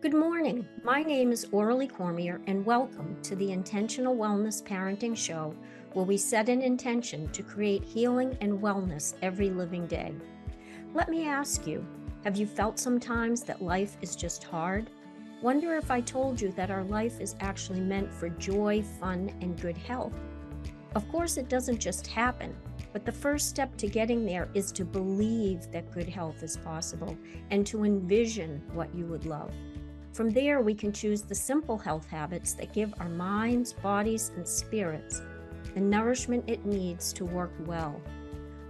Good morning. My name is Orly Cormier, and welcome to the Intentional Wellness Parenting Show, where we set an intention to create healing and wellness every living day. Let me ask you, have you felt sometimes that life is just hard? Wonder if I told you that our life is actually meant for joy, fun, and good health. Of course, it doesn't just happen, but the first step to getting there is to believe that good health is possible and to envision what you would love. From there, we can choose the simple health habits that give our minds, bodies, and spirits the nourishment it needs to work well.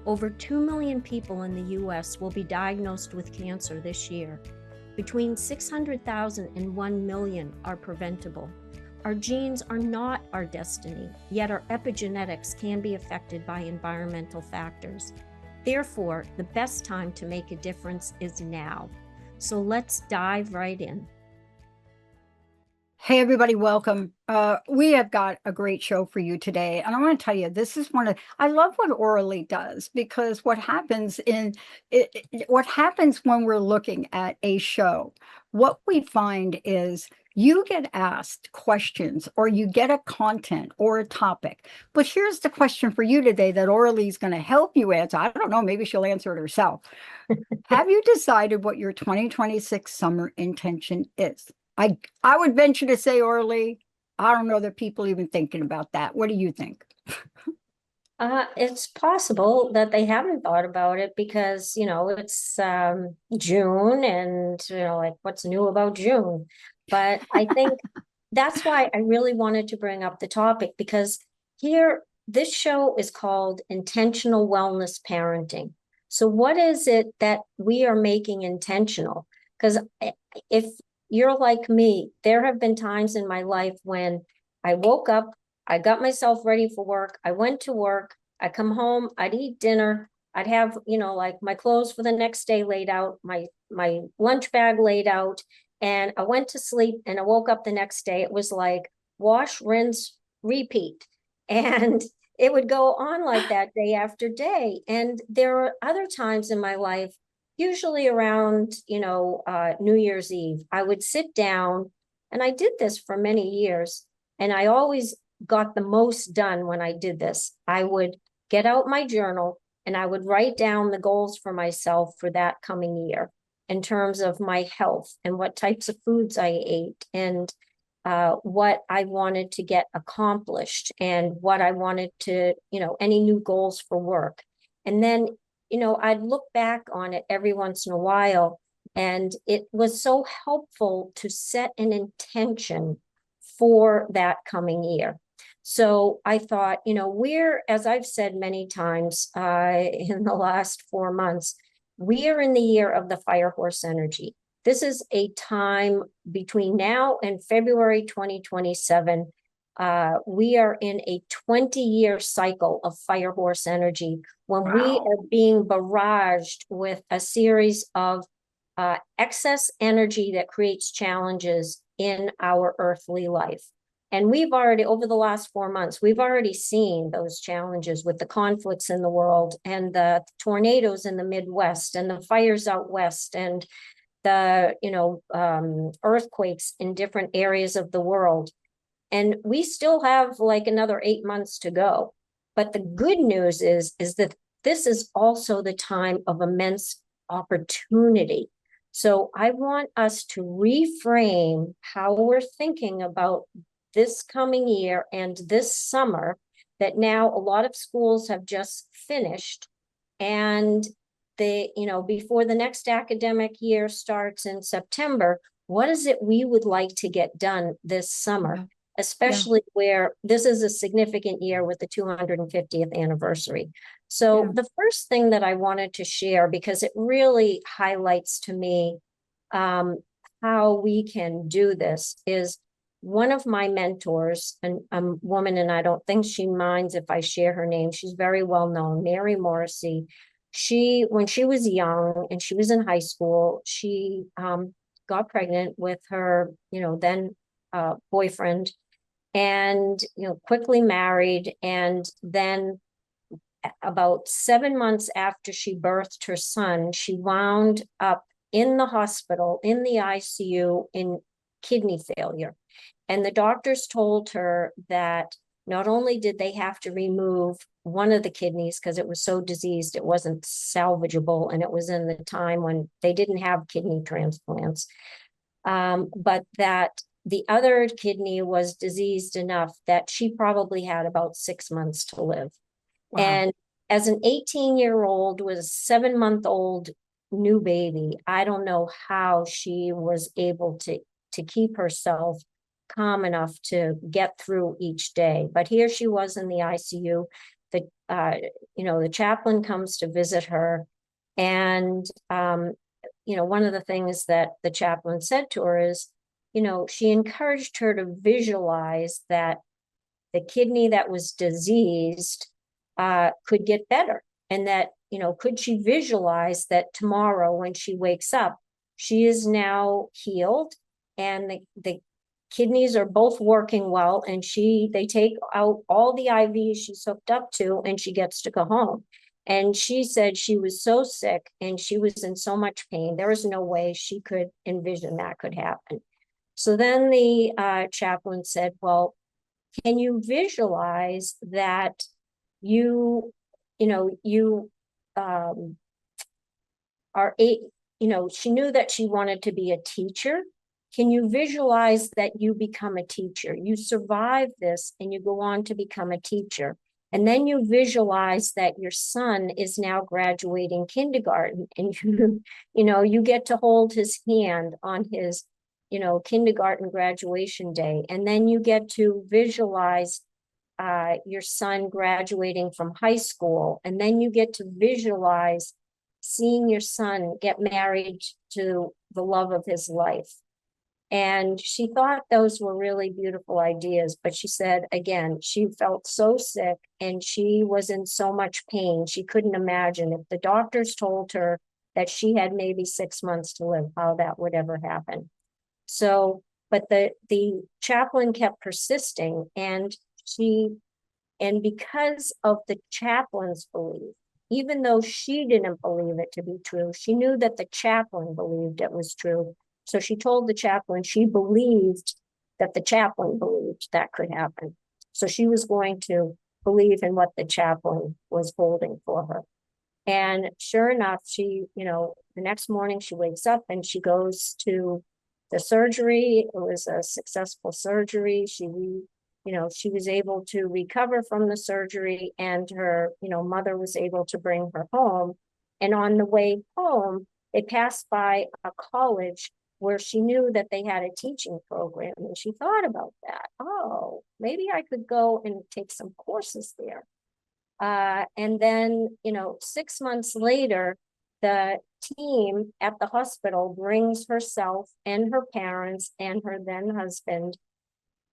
Over 2 million people in the U.S. will be diagnosed with cancer this year. Between 600,000 and 1 million are preventable. Our genes are not our destiny, yet our epigenetics can be affected by environmental factors. Therefore, the best time to make a difference is now. So let's dive right in. Hey, everybody, welcome. We have got a great show for you today. And I want to tell you, this is I love what Orally does, because what happens when we're looking at a show, what we find is you get asked questions or you get a content or a topic. But here's the question for you today that Orally is going to help you answer. I don't know, maybe she'll answer it herself. Have you decided what your 2026 summer intention is? I would venture to say, Orly, I don't know that people even thinking about that. What do you think? It's possible that they haven't thought about it because, it's June and, like what's new about June. But I think that's why I really wanted to bring up the topic, because this show is called Intentional Wellness Parenting. So what is it that we are making intentional? Because if you're like me, there have been times in my life when I woke up, I got myself ready for work. I went to work. I come home. I'd eat dinner. I'd have, like my clothes for the next day laid out, my lunch bag laid out, and I went to sleep. And I woke up the next day. It was like wash, rinse, repeat, and it would go on like that day after day. And there are other times in my life, usually around, New Year's Eve, I would sit down, and I did this for many years, and I always got the most done when I did this. I would get out my journal and I would write down the goals for myself for that coming year in terms of my health and what types of foods I ate and what I wanted to get accomplished and what I wanted to, any new goals for work. And then, I'd look back on it every once in a while, and it was so helpful to set an intention for that coming year. So I thought, as I've said many times in the last 4 months, we are in the year of the fire horse energy. This is a time between now and February 2027. We are in a 20-year cycle of fire horse energy when we are being barraged with a series of excess energy that creates challenges in our earthly life. And we've already, over the last 4 months, we've already seen those challenges with the conflicts in the world and the tornadoes in the Midwest and the fires out west and the, earthquakes in different areas of the world. And we still have like another 8 months to go. But the good news is that this is also the time of immense opportunity. So I want us to reframe how we're thinking about this coming year and this summer, that now a lot of schools have just finished, and before the next academic year starts in September, what is it we would like to get done this summer, especially where this is a significant year with the 250th anniversary. So the first thing that I wanted to share, because it really highlights to me how we can do this, is one of my mentors, and a woman, and I don't think she minds if I share her name. She's very well known, Mary Morrissey. When she was young and she was in high school, she got pregnant with her, then boyfriend, and quickly married. And then about 7 months after she birthed her son, she wound up in the hospital, in the ICU, in kidney failure. And the doctors told her that not only did they have to remove one of the kidneys because it was so diseased, it wasn't salvageable, and it was in the time when they didn't have kidney transplants, but that the other kidney was diseased enough that she probably had about 6 months to live. Wow. And as an 18-year-old with a 7-month-old new baby, I don't know how she was able to keep herself calm enough to get through each day. But here she was in the ICU. The chaplain comes to visit her, and one of the things that the chaplain said to her is, she encouraged her to visualize that the kidney that was diseased could get better, and that, could she visualize that tomorrow when she wakes up, she is now healed, and the kidneys are both working well, and they take out all the IVs she's hooked up to, and she gets to go home. And she said she was so sick and she was in so much pain, there was no way she could envision that could happen. So then the chaplain said, well, can you visualize that you um, she knew that she wanted to be a teacher. Can you visualize that you become a teacher? You survive this and you go on to become a teacher. And then you visualize that your son is now graduating kindergarten, and you get to hold his hand on his, kindergarten graduation day. And then you get to visualize your son graduating from high school. And then you get to visualize seeing your son get married to the love of his life. And she thought those were really beautiful ideas, but she said, again, she felt so sick and she was in so much pain. She couldn't imagine if the doctors told her that she had maybe 6 months to live, how that would ever happen. So, but the chaplain kept persisting, and because of the chaplain's belief, even though she didn't believe it to be true, she knew that the chaplain believed it was true. So she told the chaplain she believed that the chaplain believed that could happen. So she was going to believe in what the chaplain was holding for her. And sure enough, the next morning she wakes up and she goes to the surgery. It was a successful surgery. She was able to recover from the surgery, and her, mother was able to bring her home. And on the way home, they passed by a college where she knew that they had a teaching program. And she thought about that. Oh, maybe I could go and take some courses there. And then, 6 months later, the team at the hospital brings herself and her parents and her then husband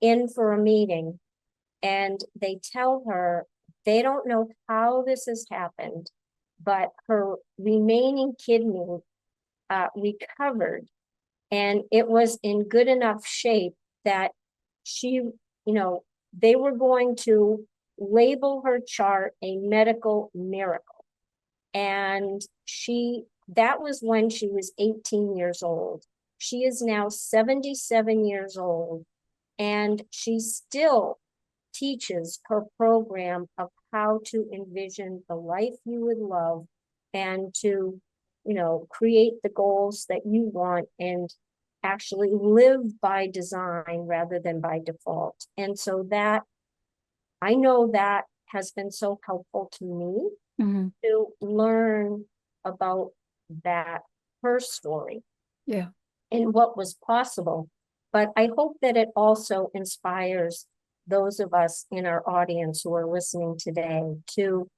in for a meeting. And they tell her they don't know how this has happened, but her remaining kidney recovered, and it was in good enough shape that they were going to label her chart a medical miracle. And that was when she was 18 years old. She is now 77 years old, and she still teaches her program of how to envision the life you would love, and to, create the goals that you want, and actually live by design rather than by default. And so that, I know that has been so helpful to me to learn about that, her story. Yeah. And what was possible. But I hope that it also inspires those of us in our audience who are listening today to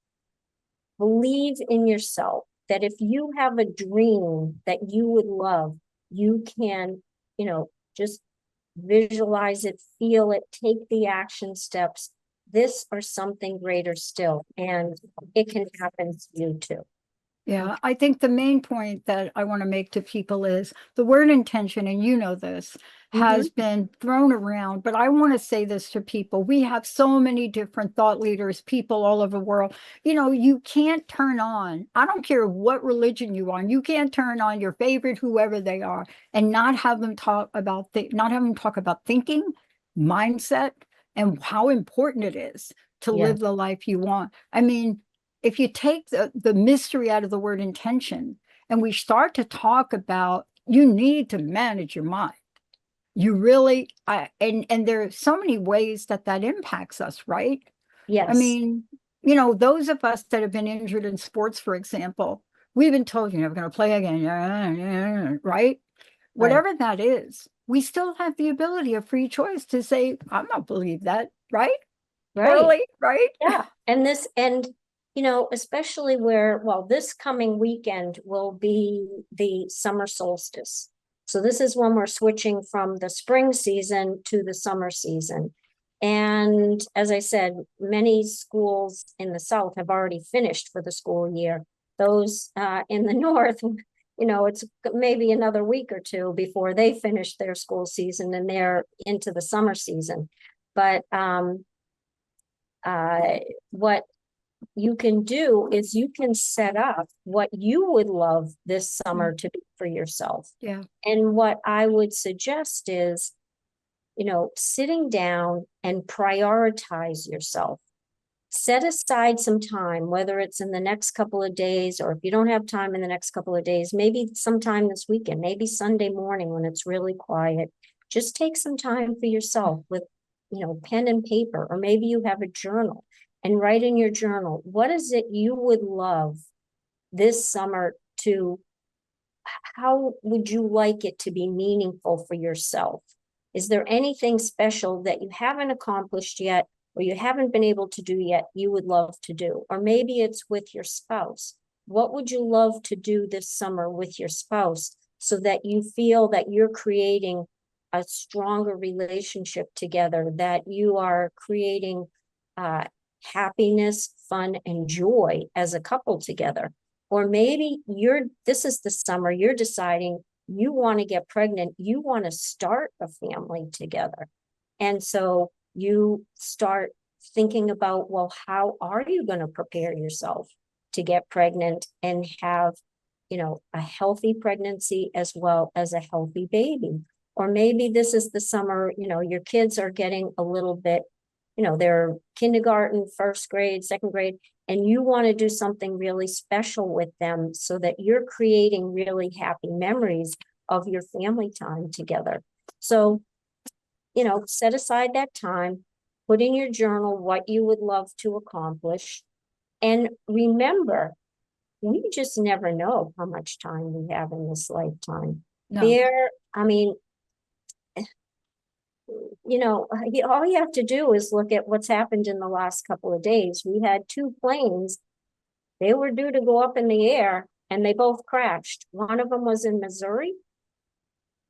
believe in yourself, that if you have a dream that you would love, you can, just visualize it, feel it, take the action steps, this or something greater still, and it can happen to you too. Yeah, I think the main point that I want to make to people is the word intention, and you know this, has Mm-hmm. been thrown around, but I want to say this to people. We have so many different thought leaders, people all over the world. You know, you can't turn on, I don't care what religion you are, you can't turn on your favorite, whoever they are, and not have them talk about not have them talk about thinking, mindset, and how important it is to Yeah. live the life you want. I mean, if you take the mystery out of the word intention and we start to talk about you need to manage your mind, you really and there are so many ways that that impacts us, right? I Yes. mean, you know, those of us that have been injured in sports, for example, we've been told you're never going to play again, right? Right. Whatever that is, we still have the ability of free choice to say I'm not believe that, right? Right. Orally, right? Yeah. And especially where, well, this coming weekend will be the summer solstice. So this is when we're switching from the spring season to the summer season. And as I said, many schools in the South have already finished for the school year. Those in the North, it's maybe another week or two before they finish their school season and they're into the summer season. But uh, what you can do is you can set up what you would love this Mm, summer to be for yourself. yeah. And what I would suggest is, sitting down and prioritize yourself. Set aside some time, whether it's in the next couple of days, or if you don't have time in the next couple of days, maybe sometime this weekend, maybe Sunday morning when it's really quiet. Just take some time for yourself with, pen and paper, or maybe you have a journal and write in your journal, what is it you would love this summer to, how would you like it to be meaningful for yourself? Is there anything special that you haven't accomplished yet or you haven't been able to do yet you would love to do? Or maybe it's with your spouse. What would you love to do this summer with your spouse so that you feel that you're creating a stronger relationship together, that you are creating uh, happiness, fun, and joy as a couple together? Or maybe this is the summer, you're deciding you want to get pregnant, you want to start a family together. And so you start thinking about, well, how are you going to prepare yourself to get pregnant and have, a healthy pregnancy as well as a healthy baby? Or maybe this is the summer, your kids are getting a little bit, they're kindergarten, first grade, second grade, and you want to do something really special with them so that you're creating really happy memories of your family time together. So, set aside that time, put in your journal what you would love to accomplish, and remember, we just never know how much time we have in this lifetime. No. I mean, all you have to do is look at what's happened in the last couple of days. We had two planes. They were due to go up in the air and they both crashed. One of them was in Missouri,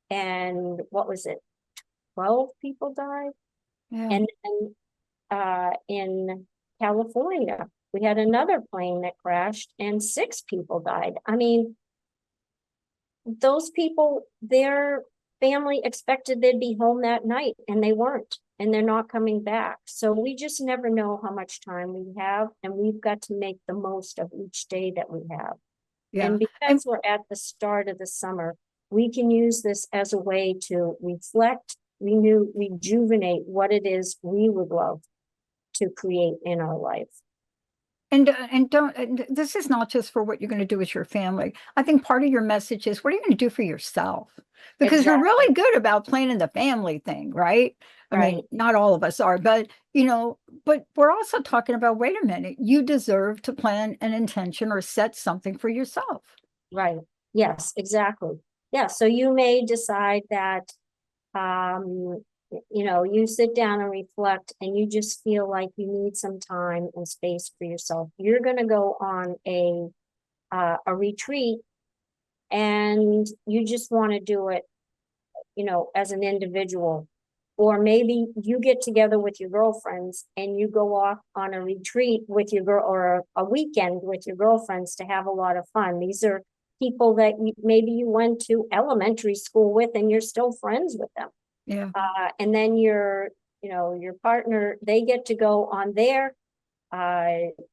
and what was it? 12 people died. Yeah. And then in California, we had another plane that crashed and 6 people died. I mean, those people, their family expected they'd be home that night and they weren't, and they're not coming back. So we just never know how much time we have, and we've got to make the most of each day that we have. Yeah. And And because we're at the start of the summer, we can use this as a way to reflect, renew, rejuvenate what it is we would love to create in our life. and don't and this is not just for what you're going to do with your family. I think part of your message is what are you going to do for yourself? Because you're Exactly. really good about planning the family thing, right? I Right. mean, not all of us are, but but we're also talking about, wait a minute, you deserve to plan an intention or set something for yourself. Right. Yes, exactly. Yeah. So you may decide that, um, you sit down and reflect and you just feel like you need some time and space for yourself. You're going to go on a retreat and you just want to do it, as an individual, Or maybe you get together with your girlfriends and you go off on a retreat with your girl, or a weekend with your girlfriends to have a lot of fun. These are people that maybe you went to elementary school with and you're still friends with them. Yeah. And then your partner, they get to go on their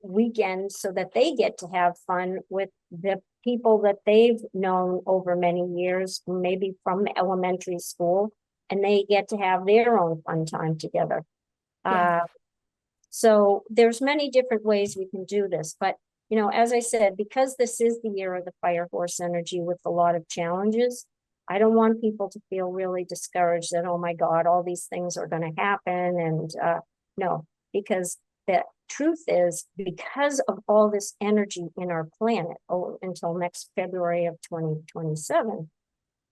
weekend so that they get to have fun with the people that they've known over many years, maybe from elementary school, and they get to have their own fun time together. Yeah. So there's many different ways we can do this, but as I said, because this is the year of the fire horse energy with a lot of challenges, I don't want people to feel really discouraged that, oh my God, all these things are going to happen. And no, because the truth is, because of all this energy in our planet until next February of 2027,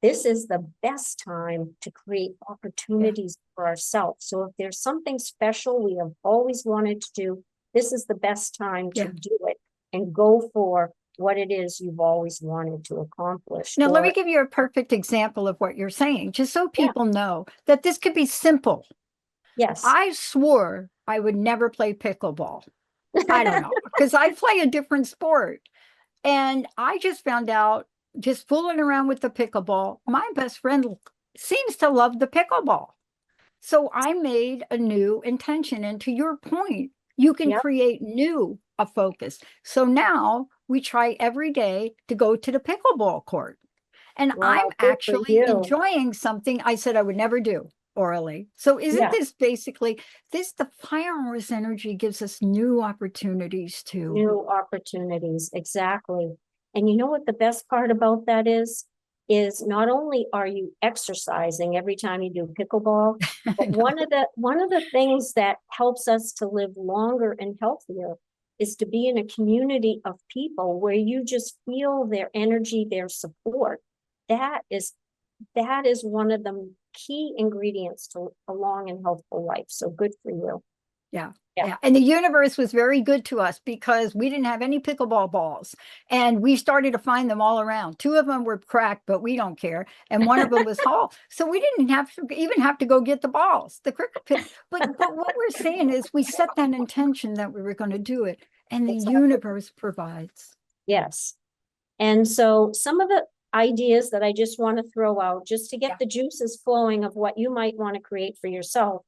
this is the best time to create Yeah. opportunities for ourselves. So if there's something special we have always wanted to do, this is the best time to Yeah. do it and go for what it is you've always wanted to accomplish. Now, let me Or, give you a perfect example of what you're saying, just so yeah, people know that this could be simple. yes, I swore I would never play pickleball. I don't know, because I play a different sport. And I just found out, just fooling around with the pickleball, my best friend seems to love the pickleball. So I made a new intention. And to your point, you can yeah, create new a focus. So now we try every day to go to the pickleball court. And I'm well, good for actually you. enjoying something I said I would never do orally. So isn't Yeah, this basically this the fire horse energy gives us new opportunities to new opportunities, exactly. And you know what the best part about that is not only are you exercising every time you do pickleball, I but one know. of the things that helps us to live longer and healthier is to be in a community of people where you just feel their energy, their support. That is that is one of the key ingredients to a long and healthful life. So good for you. Yeah. Yeah. Yeah. And the universe was very good to us because we didn't have any pickleball balls. And we started to find them all around. Two of them were cracked, but we don't care. And one of them was whole. So we didn't have to go get the balls, the cricket pit. But what we're saying is we set that intention that we were going to do it. And the Exactly. universe provides. Yes. And so some of the ideas that I just want to throw out, just to get Yeah. the juices flowing of what you might want to create for yourself,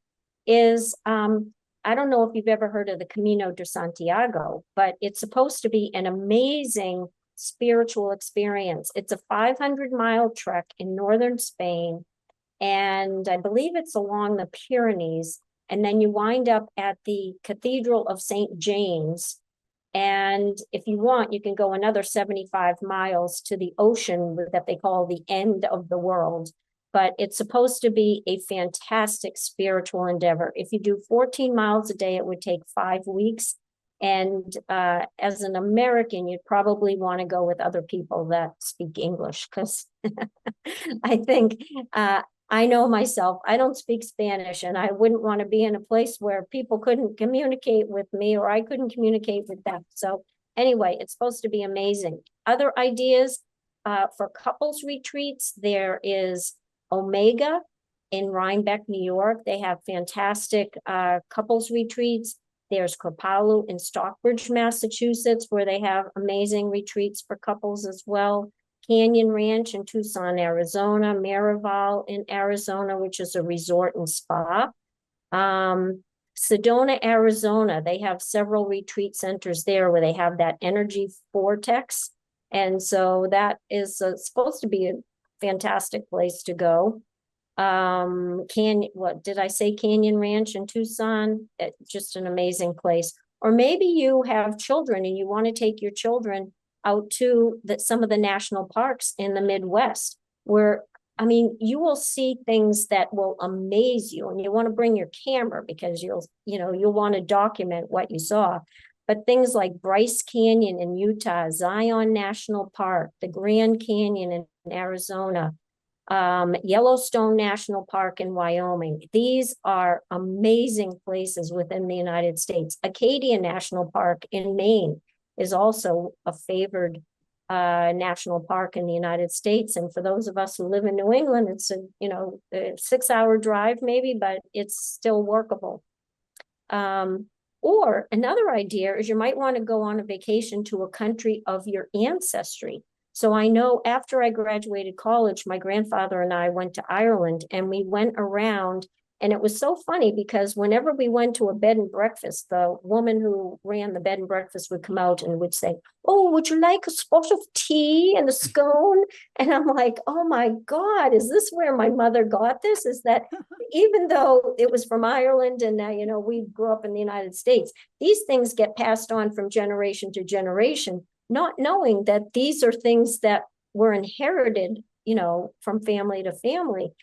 is I don't know if you've ever heard of the Camino de Santiago, but it's supposed to be an amazing spiritual experience. It's a 500-mile trek in northern Spain, and I believe it's along the Pyrenees. And then you wind up at the Cathedral of St. James, and if you want, you can go another 75 miles to the ocean that they call the end of the world. But it's supposed to be a fantastic spiritual endeavor. If you do 14 miles a day, it would take 5 weeks. And as an American, you'd probably want to go with other people that speak English, because I think I know myself, I don't speak Spanish, and I wouldn't want to be in a place where people couldn't communicate with me or I couldn't communicate with them. So anyway, it's supposed to be amazing. Other ideas for couples retreats, there is Omega in Rhinebeck, New York. They have fantastic couples retreats. There's Kripalu in Stockbridge, Massachusetts, where they have amazing retreats for couples as well. Canyon Ranch in Tucson, Arizona, Miraval in Arizona, which is a resort and spa. Sedona, Arizona, they have several retreat centers there where they have that energy vortex. And so that is supposed to be a fantastic place to go. What did I say? Canyon Ranch in Tucson, just an amazing place. Or maybe you have children and you want to take your children out to some of the national parks in the Midwest, where I mean, you will see things that will amaze you, and you want to bring your camera because you'll want to document what you saw. But things like Bryce Canyon in Utah, Zion National Park, the Grand Canyon in Arizona, Yellowstone National Park in Wyoming. These are amazing places within the United States. Acadia National Park in Maine is also a favored national park in the United States. And for those of us who live in New England, it's a 6-hour drive maybe, but it's still workable. Or another idea is you might want to go on a vacation to a country of your ancestry. So I know after I graduated college, my grandfather and I went to Ireland, and we went around, and it was so funny because whenever we went to a bed and breakfast, the woman who ran the bed and breakfast would come out and would say, "Oh, would you like a spot of tea and a scone?" And I'm like, "Oh my God, is this where my mother got this?" Is that even though it was from Ireland and we grew up in the United States, these things get passed on from generation to generation, not knowing that these are things that were inherited, from family to family.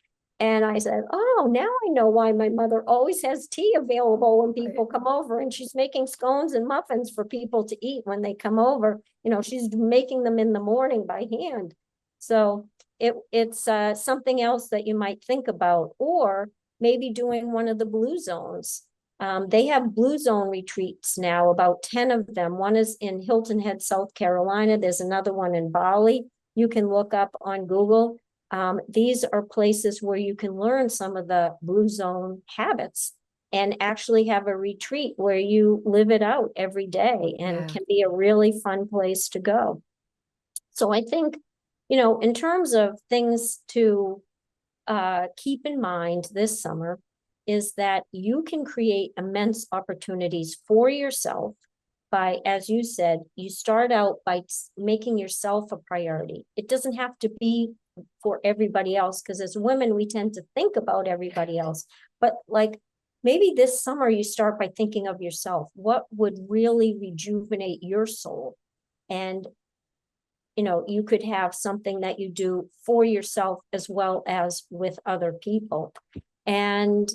And I said, "Oh, now I know why my mother always has tea available when people come over, and she's making scones and muffins for people to eat when they come over. She's making them in the morning by hand." So it's something else that you might think about, or maybe doing one of the blue zones. They have blue zone retreats now, about 10 of them. One is in Hilton Head, South Carolina. There's another one in Bali. You can look up on Google. These are places where you can learn some of the blue zone habits and actually have a retreat where you live it out every day, and can be a really fun place to go. So I think, in terms of things to keep in mind this summer, is that you can create immense opportunities for yourself by, as you said, you start out by making yourself a priority. It doesn't have to be for everybody else, because as women, we tend to think about everybody else. But like maybe this summer, you start by thinking of yourself. What would really rejuvenate your soul? And you could have something that you do for yourself as well as with other people. And,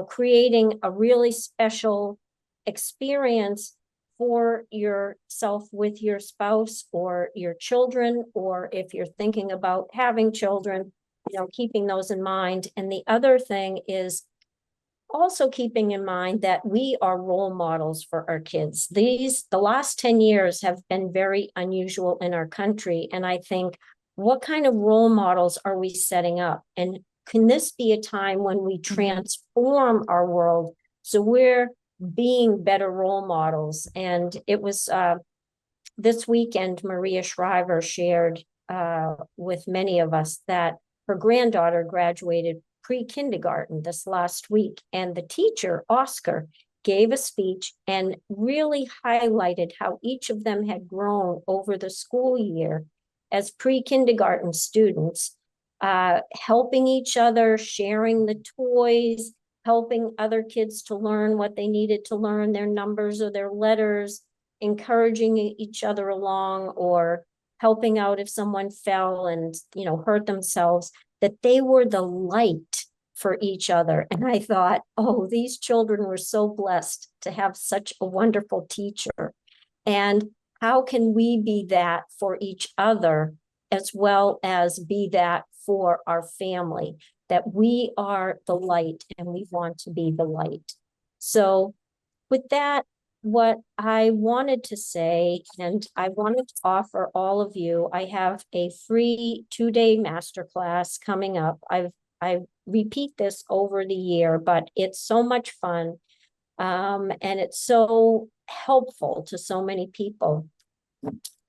creating a really special experience for yourself with your spouse or your children, or if you're thinking about having children, keeping those in mind. And the other thing is also keeping in mind that we are role models for our kids. The last 10 years have been very unusual in our country. And I think, what kind of role models are we setting up? And can this be a time when we transform our world so we're being better role models? And it was this weekend, Maria Shriver shared with many of us that her granddaughter graduated pre-kindergarten this last week, and the teacher, Oscar, gave a speech and really highlighted how each of them had grown over the school year as pre-kindergarten students, helping each other, sharing the toys, helping other kids to learn what they needed to learn, their numbers or their letters, encouraging each other along, or helping out if someone fell and hurt themselves, that they were the light for each other. And I thought, oh, these children were so blessed to have such a wonderful teacher. And how can we be that for each other, as well as be that for our family, that we are the light and we want to be the light. So with that, what I wanted to say, and I wanted to offer all of you, I have a free 2-day masterclass coming up. I repeat this over the year, but it's so much fun. And it's so helpful to so many people.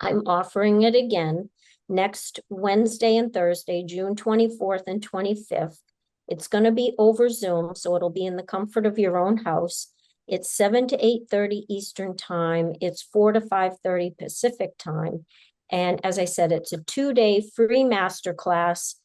I'm offering it again next Wednesday and Thursday, June 24th and 25th. It's going to be over Zoom, so it'll be in the comfort of your own house. It's 7 to 8:30 Eastern time. It's 4 to 5:30 Pacific time. And as I said, it's a 2-day free masterclass,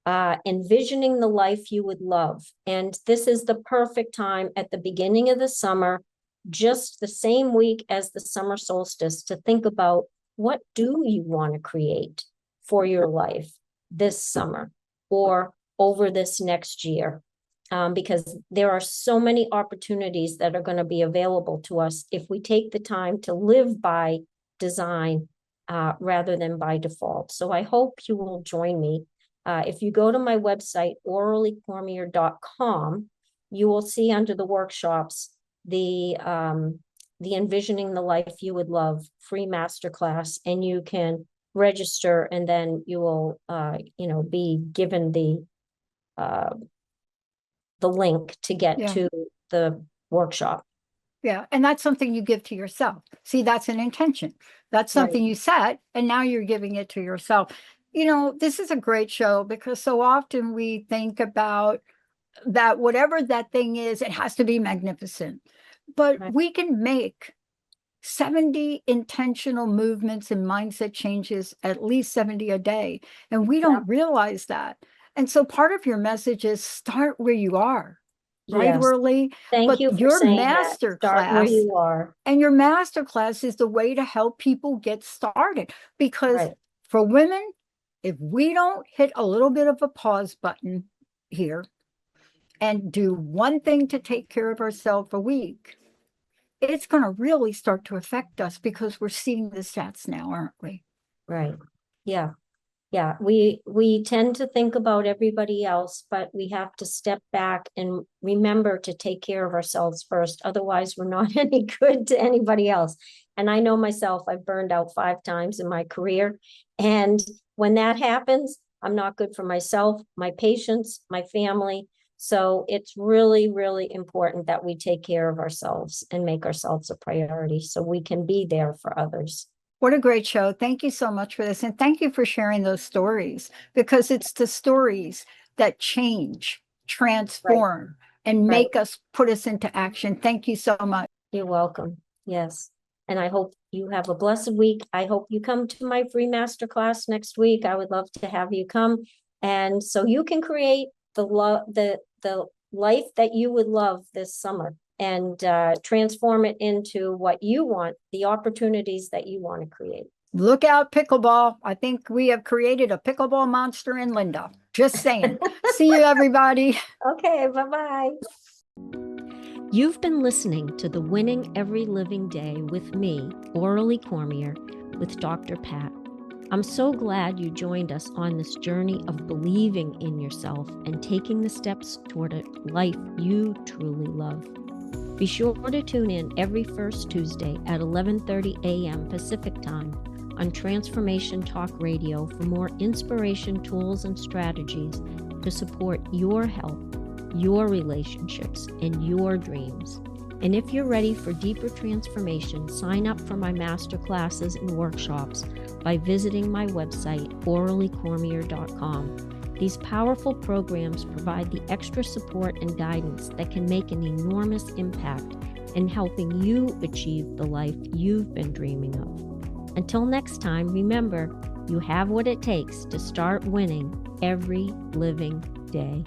envisioning the life you would love. And this is the perfect time at the beginning of the summer, just the same week as the summer solstice, to think about, what do you want to create for your life this summer or over this next year? Because there are so many opportunities that are going to be available to us if we take the time to live by design rather than by default. So I hope you will join me. If you go to my website, auraliecormier.com, you will see under the workshops the the Envisioning the Life You Would Love free masterclass, and you can register, and then you will, be given the link to get Yeah. to the workshop. Yeah. And that's something you give to yourself. See, that's an intention. That's Right, something you set, and now you're giving it to yourself. This is a great show because so often we think about that whatever that thing is, it has to be magnificent. But right, we can make 70 intentional movements and mindset changes, at least 70 a day. And we yeah, don't realize that. And so part of your message is start where you are, right, yes. Worley? Thank But you for your saying that. master Start where class you are. and your master class is the way to help people get started. Because Right, for women, if we don't hit a little bit of a pause button here and do one thing to take care of ourselves a week, it's going to really start to affect us because we're seeing the stats now, aren't we? right. Yeah. Yeah, we tend to think about everybody else, but we have to step back and remember to take care of ourselves first. Otherwise, we're not any good to anybody else. And I know myself, I've burned out 5 times in my career. And when that happens, I'm not good for myself, my patients, my family. So it's really, really important that we take care of ourselves and make ourselves a priority so we can be there for others. What a great show. Thank you so much for this. And thank you for sharing those stories because it's the stories that change, Right, transform, and right. make us put us into action. Thank you so much. You're welcome. Yes. And I hope you have a blessed week. I hope you come to my free masterclass next week. I would love to have you come. And so you can create the life that you would love this summer, and transform it into what you want, the opportunities that you want to create. Look out, pickleball. I think we have created a pickleball monster in Linda. Just saying. See you, everybody. Okay, bye-bye. You've been listening to the Winning Every Living Day with me, Orally Cormier, with Dr. Pat. I'm so glad you joined us on this journey of believing in yourself and taking the steps toward a life you truly love. Be sure to tune in every first Tuesday at 11:30 a.m. Pacific Time on Transformation Talk Radio for more inspiration, tools, and strategies to support your health, your relationships, and your dreams. And if you're ready for deeper transformation, sign up for my master classes and workshops by visiting my website, oralycormier.com. These powerful programs provide the extra support and guidance that can make an enormous impact in helping you achieve the life you've been dreaming of. Until next time, remember, you have what it takes to start winning every living day.